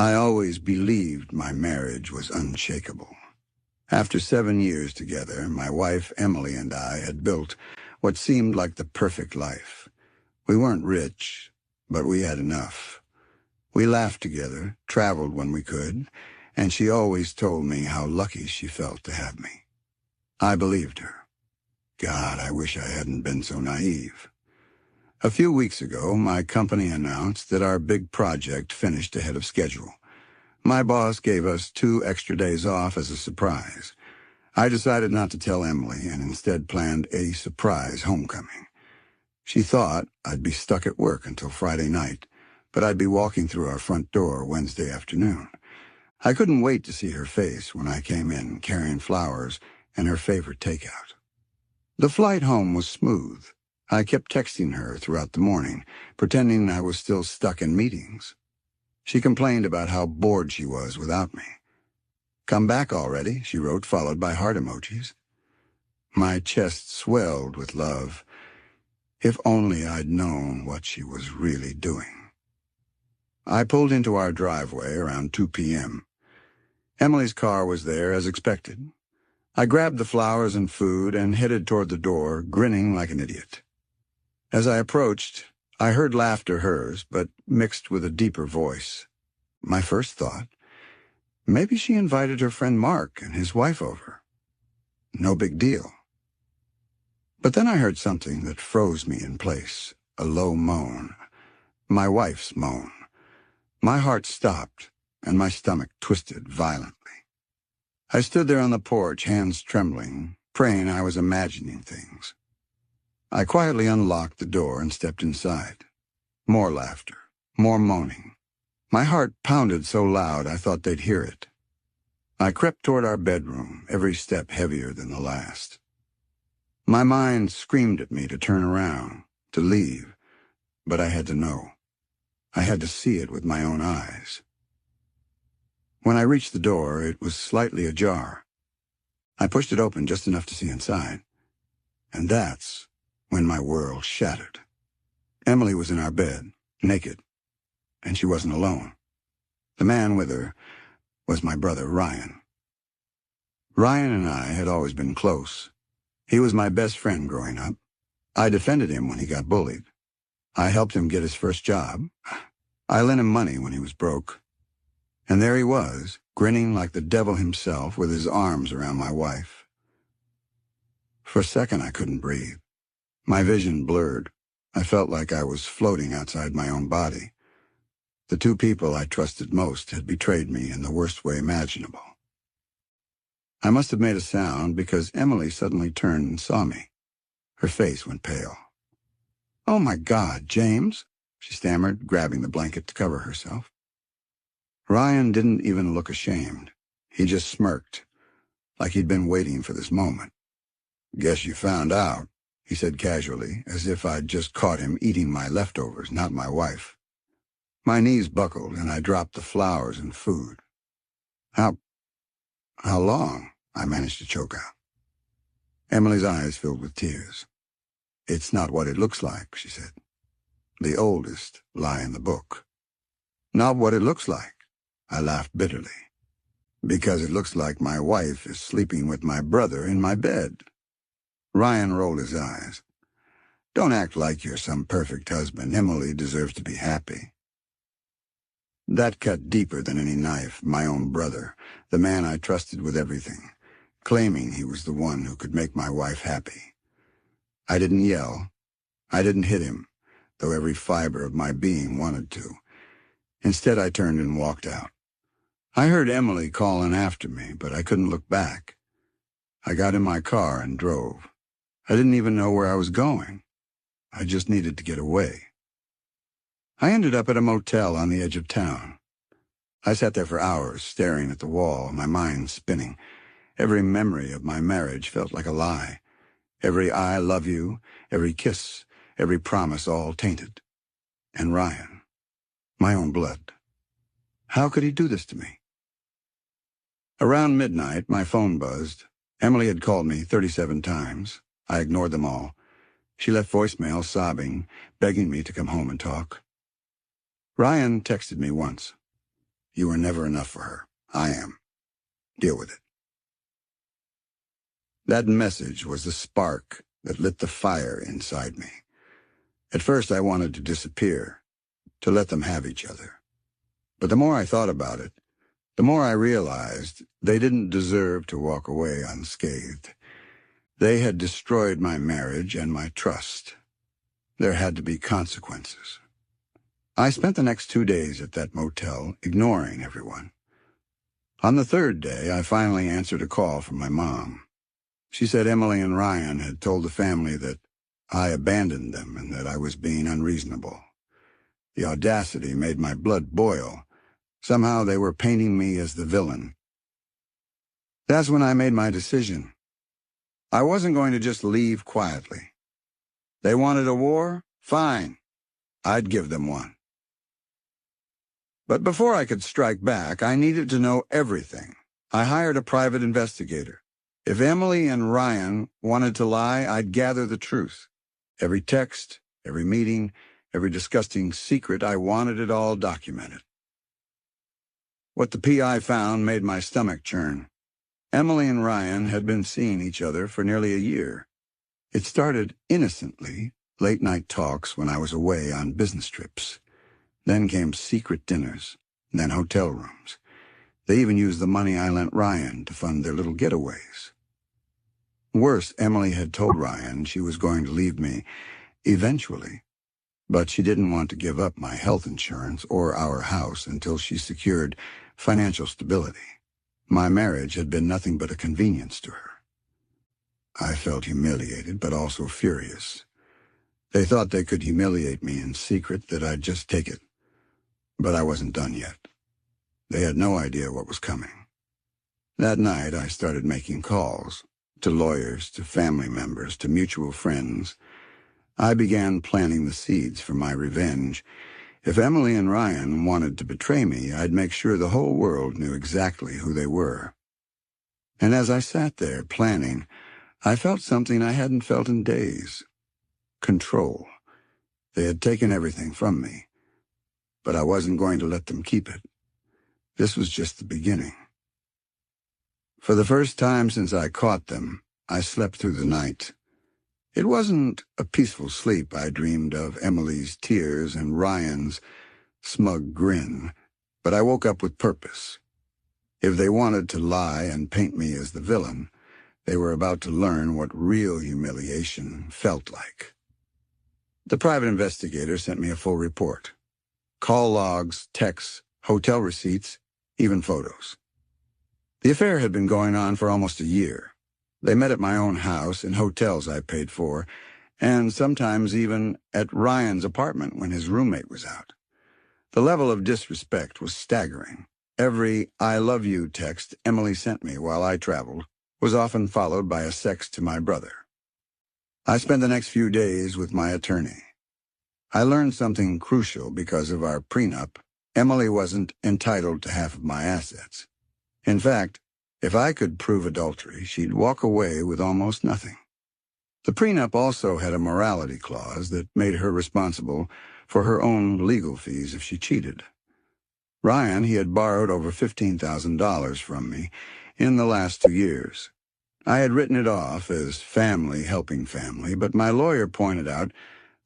I always believed my marriage was unshakable. After 7 years together, my wife Emily and I had built what seemed like the perfect life. We weren't rich, but we had enough. We laughed together, traveled when we could, and she always told me how lucky she felt to have me. I believed her. God, I wish I hadn't been so naive. A few weeks ago, my company announced that our big project finished ahead of schedule. My boss gave us 2 extra days off as a surprise. I decided not to tell Emily and instead planned a surprise homecoming. She thought I'd be stuck at work until Friday night, but I'd be walking through our front door Wednesday afternoon. I couldn't wait to see her face when I came in carrying flowers and her favorite takeout. The flight home was smooth. I kept texting her throughout the morning, pretending I was still stuck in meetings. She complained about how bored she was without me. "Come back already," she wrote, followed by heart emojis. My chest swelled with love. If only I'd known what she was really doing. I pulled into our driveway around 2 p.m. Emily's car was there as expected. I grabbed the flowers and food and headed toward the door, grinning like an idiot. As I approached, I heard laughter, hers, but mixed with a deeper voice. My first thought, maybe she invited her friend Mark and his wife over. No big deal. But then I heard something that froze me in place, a low moan. My wife's moan. My heart stopped, and my stomach twisted violently. I stood there on the porch, hands trembling, praying I was imagining things. I quietly unlocked the door and stepped inside. More laughter, more moaning. My heart pounded so loud I thought they'd hear it. I crept toward our bedroom, every step heavier than the last. My mind screamed at me to turn around, to leave, but I had to know. I had to see it with my own eyes. When I reached the door, it was slightly ajar. I pushed it open just enough to see inside, and that's when my world shattered. Emily was in our bed, naked, and she wasn't alone. The man with her was my brother, Ryan. Ryan and I had always been close. He was my best friend growing up. I defended him when he got bullied. I helped him get his first job. I lent him money when he was broke. And there he was, grinning like the devil himself with his arms around my wife. For a second, I couldn't breathe. My vision blurred. I felt like I was floating outside my own body. The 2 people I trusted most had betrayed me in the worst way imaginable. I must have made a sound because Emily suddenly turned and saw me. Her face went pale. "Oh, my God, James," she stammered, grabbing the blanket to cover herself. Ryan didn't even look ashamed. He just smirked, like he'd been waiting for this moment. "Guess you found out," he said casually, as if I'd just caught him eating my leftovers, not my wife. My knees buckled, and I dropped the flowers and food. How long?" I managed to choke out. Emily's eyes filled with tears. "It's not what it looks like," she said. "The oldest lie in the book." "Not what it looks like?" I laughed bitterly. "Because it looks like my wife is sleeping with my brother in my bed." Ryan rolled his eyes. "Don't act like you're some perfect husband. Emily deserves to be happy." That cut deeper than any knife. My own brother, the man I trusted with everything, claiming he was the one who could make my wife happy. I didn't yell. I didn't hit him, though every fiber of my being wanted to. Instead, I turned and walked out. I heard Emily calling after me, but I couldn't look back. I got in my car and drove. I didn't even know where I was going. I just needed to get away. I ended up at a motel on the edge of town. I sat there for hours, staring at the wall, my mind spinning. Every memory of my marriage felt like a lie. Every "I love you," every kiss, every promise, all tainted. And Ryan, my own blood. How could he do this to me? Around midnight, my phone buzzed. Emily had called me 37 times. I ignored them all. She left voicemail, sobbing, begging me to come home and talk. Ryan texted me once. You were never enough for her. I am. Deal with it. That message was the spark that lit the fire inside me. At first I wanted to disappear, to let them have each other. But the more I thought about it, the more I realized they didn't deserve to walk away unscathed. They had destroyed my marriage and my trust. There had to be consequences. I spent the next 2 days at that motel, ignoring everyone. On the third day, I finally answered a call from my mom. She said Emily and Ryan had told the family that I abandoned them and that I was being unreasonable. The audacity made my blood boil. Somehow they were painting me as the villain. That's when I made my decision. I wasn't going to just leave quietly. They wanted a war? Fine. I'd give them one. But before I could strike back, I needed to know everything. I hired a private investigator. If Emily and Ryan wanted to lie, I'd gather the truth. Every text, every meeting, every disgusting secret, I wanted it all documented. What the PI found made my stomach churn. Emily and Ryan had been seeing each other for nearly a year. It started innocently, late-night talks when I was away on business trips. Then came secret dinners, then hotel rooms. They even used the money I lent Ryan to fund their little getaways. Worse, Emily had told Ryan she was going to leave me eventually, but she didn't want to give up my health insurance or our house until she secured financial stability. My marriage had been nothing but a convenience to her. I felt humiliated, but also furious. They thought they could humiliate me in secret, that I'd just take it. But I wasn't done yet. They had no idea what was coming. That night, I started making calls, to lawyers, to family members, to mutual friends. I began planting the seeds for my revenge. If Emily and Ryan wanted to betray me, I'd make sure the whole world knew exactly who they were. And as I sat there planning, I felt something I hadn't felt in days. Control. They had taken everything from me, but I wasn't going to let them keep it. This was just the beginning. For the first time since I caught them, I slept through the night. It wasn't a peaceful sleep. I dreamed of Emily's tears and Ryan's smug grin, but I woke up with purpose. If they wanted to lie and paint me as the villain, they were about to learn what real humiliation felt like. The private investigator sent me a full report. Call logs, texts, hotel receipts, even photos. The affair had been going on for almost a year. They met at my own house, in hotels I paid for, and sometimes even at Ryan's apartment when his roommate was out. The level of disrespect was staggering. Every "I love you" text Emily sent me while I traveled was often followed by a sext to my brother. I spent the next few days with my attorney. I learned something crucial. Because of our prenup, Emily wasn't entitled to half of my assets. In fact, if I could prove adultery, she'd walk away with almost nothing. The prenup also had a morality clause that made her responsible for her own legal fees if she cheated. Ryan, he had borrowed over $15,000 from me in the last 2 years. I had written it off as family helping family, but my lawyer pointed out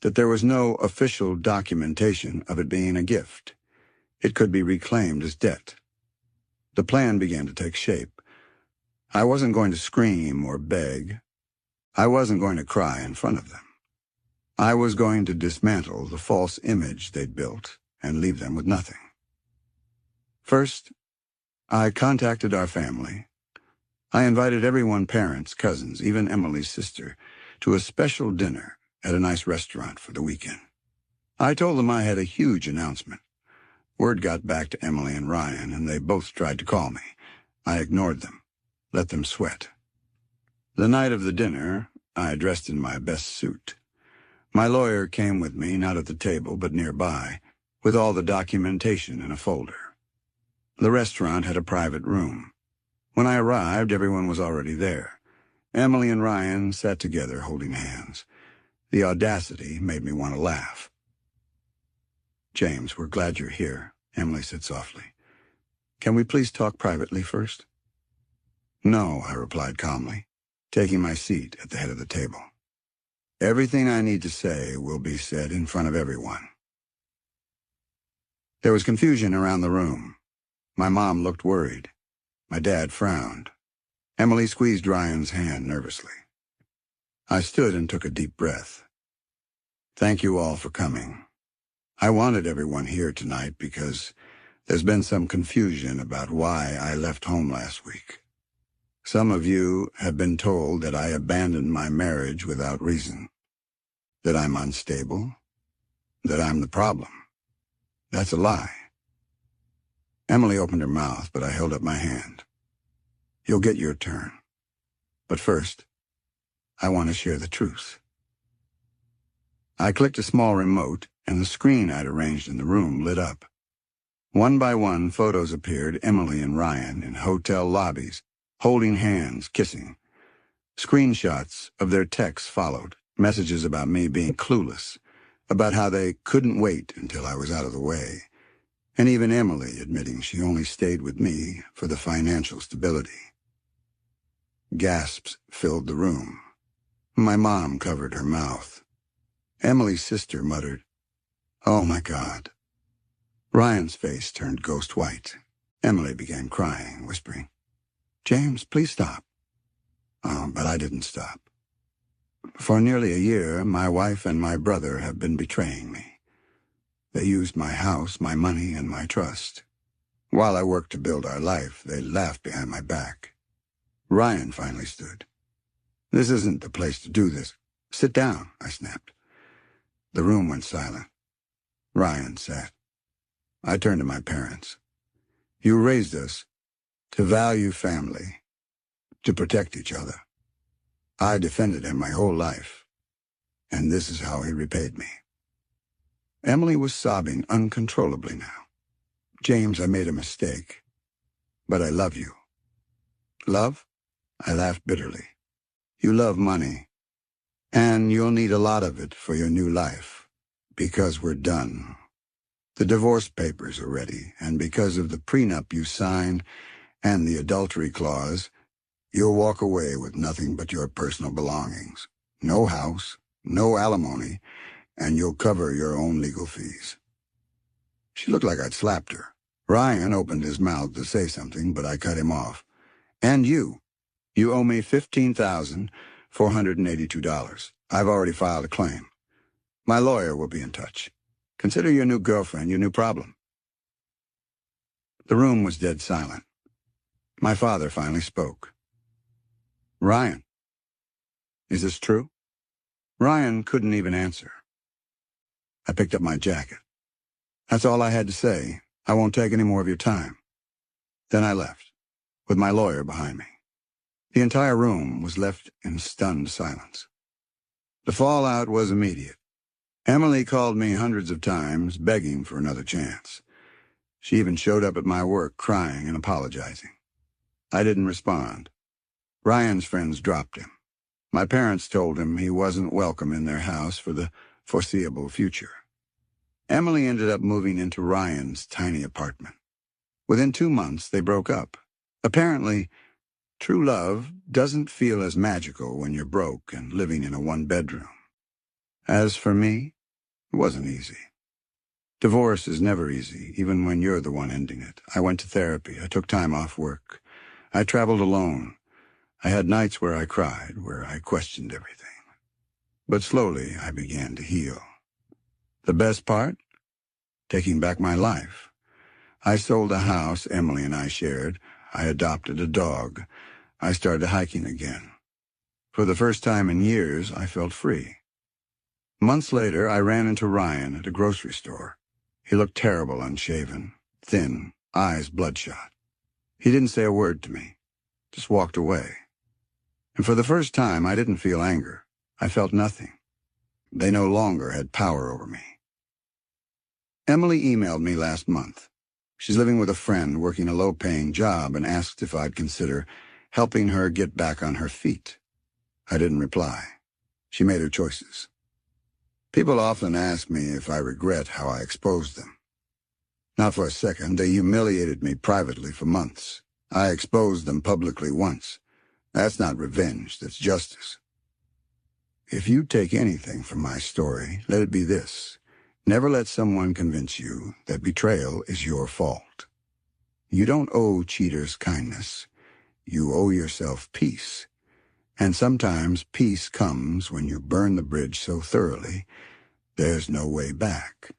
that there was no official documentation of it being a gift. It could be reclaimed as debt. The plan began to take shape. I wasn't going to scream or beg. I wasn't going to cry in front of them. I was going to dismantle the false image they'd built and leave them with nothing. First, I contacted our family. I invited everyone, parents, cousins, even Emily's sister, to a special dinner at a nice restaurant for the weekend. I told them I had a huge announcement. Word got back to Emily and Ryan, and they both tried to call me. I ignored them, let them sweat. The night of the dinner, I dressed in my best suit. My lawyer came with me, not at the table, but nearby, with all the documentation in a folder. The restaurant had a private room. When I arrived, everyone was already there. Emily and Ryan sat together, holding hands. The audacity made me want to laugh. "James, we're glad you're here," Emily said softly. Can we please talk privately first? No, I replied calmly, taking my seat at the head of the table. Everything I need to say will be said in front of everyone. There was confusion around the room. My mom looked worried. My dad frowned. Emily squeezed Ryan's hand nervously. I stood and took a deep breath. Thank you all for coming. I wanted everyone here tonight because there's been some confusion about why I left home last week. Some of you have been told that I abandoned my marriage without reason, that I'm unstable, that I'm the problem. That's a lie. Emily opened her mouth, but I held up my hand. You'll get your turn. But first, I want to share the truth. I clicked a small remote, and the screen I'd arranged in the room lit up. One by one, photos appeared, Emily and Ryan in hotel lobbies, holding hands, kissing. Screenshots of their texts followed, messages about me being clueless, about how they couldn't wait until I was out of the way, and even Emily admitting she only stayed with me for the financial stability. Gasps filled the room. My mom covered her mouth. Emily's sister muttered, "Oh my God." Ryan's face turned ghost white. Emily began crying, whispering, "James, please stop." But I didn't stop. For nearly a year, my wife and my brother have been betraying me. They used my house, my money, and my trust. While I worked to build our life, they laughed behind my back. Ryan finally stood. "This isn't the place to do this. Sit down," I snapped. The room went silent. Ryan sat. I turned to my parents. "You raised us to value family, to protect each other. I defended him my whole life, and this is how he repaid me." Emily was sobbing uncontrollably now. "James, I made a mistake, but I love you." "Love?" I laughed bitterly. "You love money, and you'll need a lot of it for your new life, because we're done. The divorce papers are ready, and because of the prenup you signed and the adultery clause, you'll walk away with nothing but your personal belongings. No house, no alimony, and you'll cover your own legal fees." She looked like I'd slapped her. Ryan opened his mouth to say something, but I cut him off. "And you. You owe me $15,482. I've already filed a claim. My lawyer will be in touch. Consider your new girlfriend your new problem." The room was dead silent. My father finally spoke. "Ryan, is this true?" Ryan couldn't even answer. I picked up my jacket. "That's all I had to say. I won't take any more of your time." Then I left, with my lawyer behind me. The entire room was left in stunned silence. The fallout was immediate. Emily called me hundreds of times, begging for another chance. She even showed up at my work crying and apologizing. I didn't respond. Ryan's friends dropped him. My parents told him he wasn't welcome in their house for the foreseeable future. Emily ended up moving into Ryan's tiny apartment. Within 2 months, they broke up. Apparently, true love doesn't feel as magical when you're broke and living in a one-bedroom. As for me, it wasn't easy. Divorce is never easy, even when you're the one ending it. I went to therapy. I took time off work. I traveled alone. I had nights where I cried, where I questioned everything. But slowly, I began to heal. The best part? Taking back my life. I sold a house Emily and I shared. I adopted a dog. I started hiking again. For the first time in years, I felt free. Months later, I ran into Ryan at a grocery store. He looked terrible, unshaven, thin, eyes bloodshot. He didn't say a word to me, just walked away. And for the first time, I didn't feel anger. I felt nothing. They no longer had power over me. Emily emailed me last month. She's living with a friend working a low-paying job and asked if I'd consider helping her get back on her feet. I didn't reply. She made her choices. People often ask me if I regret how I exposed them. Not for a second. They humiliated me privately for months. I exposed them publicly once. That's not revenge, that's justice. If you take anything from my story, let it be this. Never let someone convince you that betrayal is your fault. You don't owe cheaters kindness. You owe yourself peace. And sometimes peace comes when you burn the bridge so thoroughly, there's no way back.